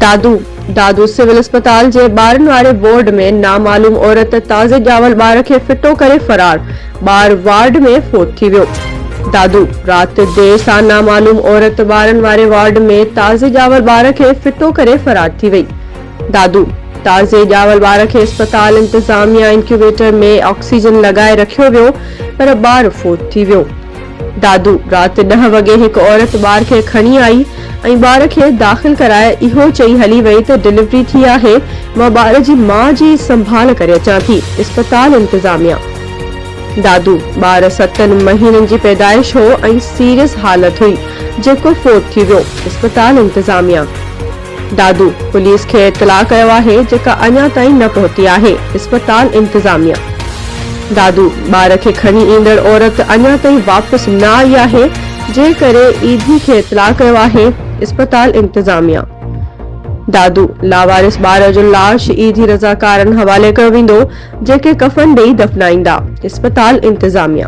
दादू civil अस्पताल जे ॿारनि वारे वार्ड में नामालूम औरत ताज़े ॼावल ॿार खे फिटो करे फरार, ॿार वार्ड में फोत थी वियो। दादू रात देर सां नामालूम औरत ॿारनि वारे वार्ड में ताज़े ॼावल ॿार खे फिटो करे फरार थी वई। दादू ताज़े ॼावल ॿार खे अस्पताल इंतजामिया इंक्यूबेटर में ऑक्सीजन लगाए रखियो वियो, पर ॿार फोत थी वियो। दादू रात 10 वगे एक औरत ॿार खे खणी आई ऐं ॿार खे दाख़िल कराए इहो चई हली वई त डिलीवरी थी आहे, मां ॿार जी मां जी संभाल करे अचां थी। अस्पताल इंतजामिया। दादू ॿार 7 महीननि जी पैदाइश हो ऐं सीरियस हालत हुई, जेको फोत थी वियो। अस्पताल इंतजामिया। दादू पुलिस खे इतला कयो आहे, जेका अञा ताईं न पहुती आहे। अस्पताल इंतजामिया। दादू ॿार खे खणी ईंदड़ औरत अञा ताईं वापस न आई आहे, जे करे ईदी खे इतला कयो आहे। अस्पताल इंतजामिया। दादू लावारिस ॿार जो लाश ईदी रज़ाकारनि हवाले कयो वेंदो, जेके कफन ॾेई दफ़नाईंदा। अस्पताल इंतजामिया।